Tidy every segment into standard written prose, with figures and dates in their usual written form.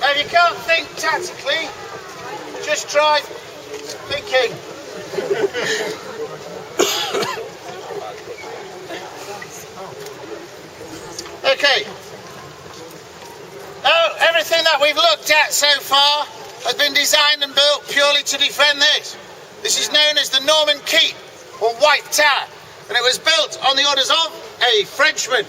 Now, if you can't think tactically, just try thinking. Okay. Now, everything that we've looked at so far has been designed and built purely to defend this. This is known as the Norman Keep, or White Tower, and it was built on the orders of a Frenchman.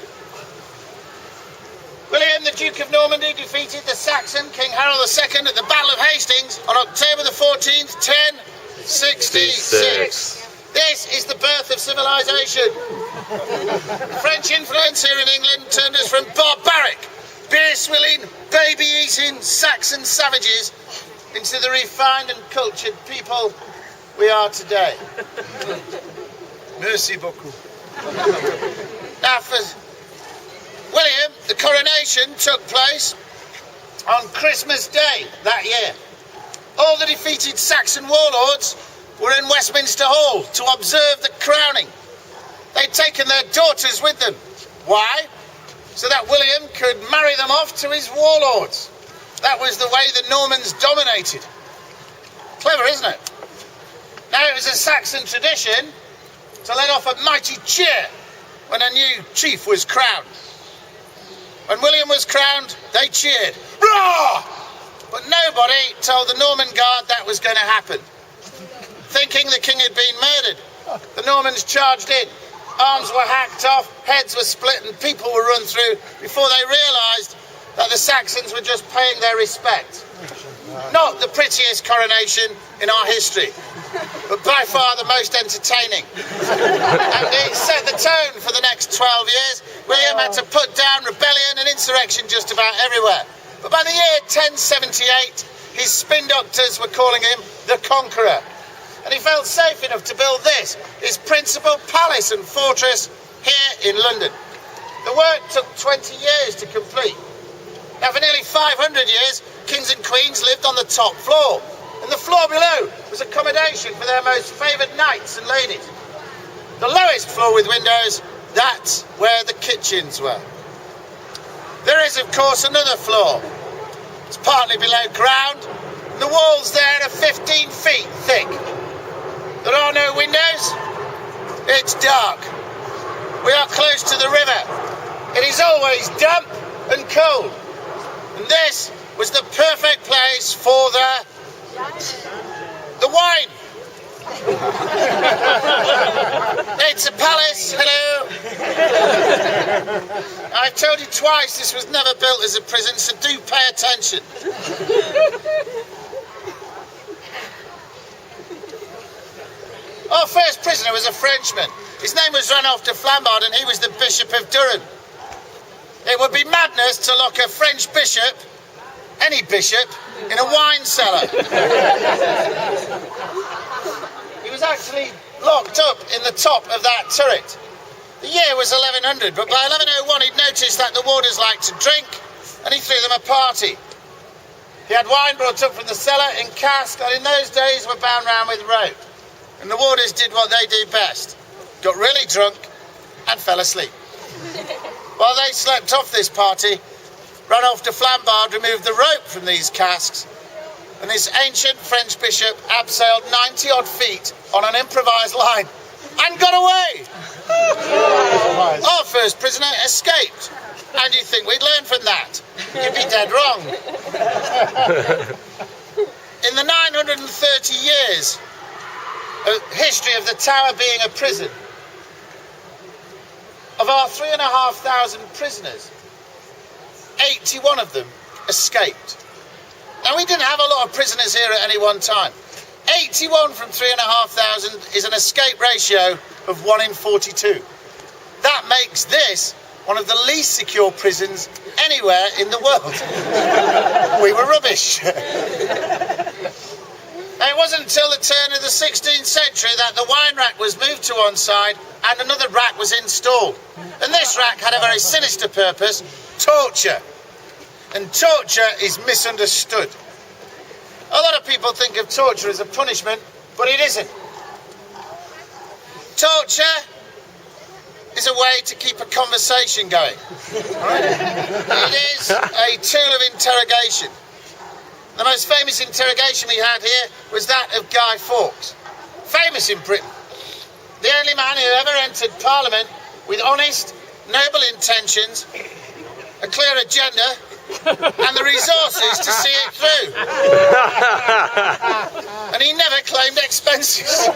William, the Duke of Normandy, defeated the Saxon King Harold II at the Battle of Hastings on October the 14th, 1066. This is the birth of civilization. French influence here in England turned us from barbaric, beer-swilling, baby-eating Saxon savages into the refined and cultured people we are today. Merci beaucoup. Now, for William, the coronation took place on Christmas Day that year. All the defeated Saxon warlords were in Westminster Hall to observe the crowning. They'd taken their daughters with them. Why? So that William could marry them off to his warlords. That was the way the Normans dominated. Clever, isn't it? Now, it was a Saxon tradition to let off a mighty cheer when a new chief was crowned. When William was crowned, they cheered. Roar! But nobody told the Norman Guard that was going to happen. Thinking the king had been murdered, the Normans charged in. Arms were hacked off, heads were split, and people were run through before they realised that the Saxons were just paying their respect. Not the prettiest coronation in our history, but by far the most entertaining. And it set the tone for the next 12 years. William had to put down rebellion and insurrection just about everywhere. But by the year 1078, his spin doctors were calling him the Conqueror. And he felt safe enough to build this, his principal palace and fortress here in London. The work took 20 years to complete. Now, for nearly 500 years, kings and queens lived on the top floor, and the floor below was accommodation for their most favoured knights and ladies. The lowest floor with windows, that's where the kitchens were. There is, of course, another floor. It's partly below ground, and the walls there are 15 feet thick. There are no windows. It's dark. We are close to the river. It is always damp and cold. And this was the perfect place for the wine. It's a palace, hello. I've told you twice this was never built as a prison, so do pay attention. Our first prisoner was a Frenchman. His name was Ranulph de Flambard, and he was the Bishop of Durham. It would be madness to lock a French bishop, any bishop, in a wine cellar. He was actually locked up in the top of that turret. The year was 1100, but by 1101 he'd noticed that the warders liked to drink, and he threw them a party. He had wine brought up from the cellar in casks, and in those days were bound round with rope. And the warders did what they do best, got really drunk and fell asleep. While they slept off this party, Ranulph de Flambard removed the rope from these casks, and this ancient French bishop abseiled 90-odd feet on an improvised line and got away. Our first prisoner escaped, and you think we'd learn from that? You'd be dead wrong. In the 930 years history of the tower being a prison, of our 3,500 prisoners, 81 of them escaped. Now, we didn't have a lot of prisoners here at any one time. 81 from 3,500 is an escape ratio of 1 in 42. That makes this one of the least secure prisons anywhere in the world. We were rubbish. Now, it wasn't until the turn of the 16th century that the wine rack was moved to one side and another rack was installed. And this rack had a very sinister purpose: torture. And torture is misunderstood. A lot of people think of torture as a punishment, but it isn't. Torture is a way to keep a conversation going. Right? It is a tool of interrogation. The most famous interrogation we had here was that of Guy Fawkes, famous in Britain. The only man who ever entered Parliament with honest, noble intentions, a clear agenda, and the resources to see it through. And he never claimed expenses.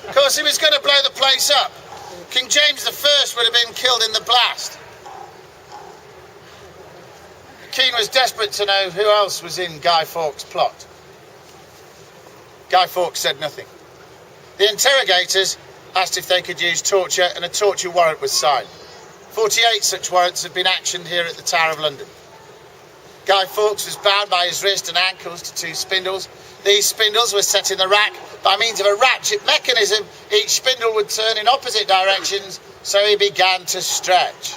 Of course, he was going to blow the place up. King James I would have been killed in the blast. Keane was desperate to know who else was in Guy Fawkes' plot. Guy Fawkes said nothing. The interrogators asked if they could use torture, and a torture warrant was signed. 48 such warrants had been actioned here at the Tower of London. Guy Fawkes was bound by his wrist and ankles to 2 spindles. These spindles were set in the rack by means of a ratchet mechanism. Each spindle would turn in opposite directions, so he began to stretch.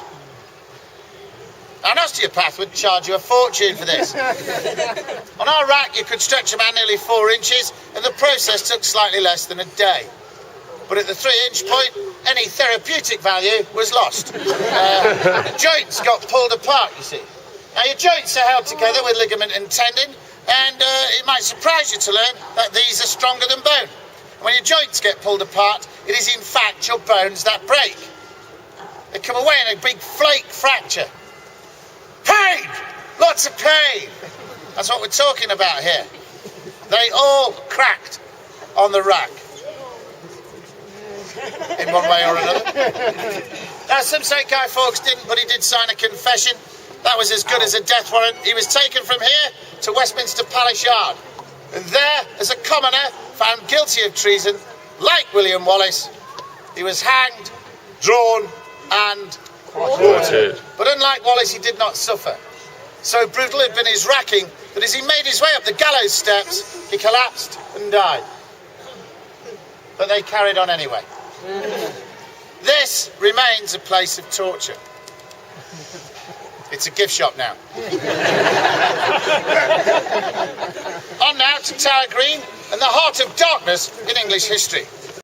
An osteopath would charge you a fortune for this. On our rack, you could stretch a man nearly 4 inches, and the process took slightly less than a day. But at the 3-inch point, any therapeutic value was lost. Joints got pulled apart, you see. Now, your joints are held together with ligament and tendon, and it might surprise you to learn that these are stronger than bone. When your joints get pulled apart, it is in fact your bones that break. They come away in a big flake fracture. Pain! Lots of pain! That's what we're talking about here. They all cracked on the rack, in one way or another. Now, some say Guy Fawkes didn't, but he did sign a confession. That was as good as a death warrant. He was taken from here to Westminster Palace Yard, and there, as a commoner found guilty of treason, like William Wallace, he was hanged, drawn, and quartered. But unlike Wallace, he did not suffer. So brutal had been his racking that as he made his way up the gallows steps, he collapsed and died. But they carried on anyway. This remains a place of torture. It's a gift shop now. On now to Tower Green and the heart of darkness in English history.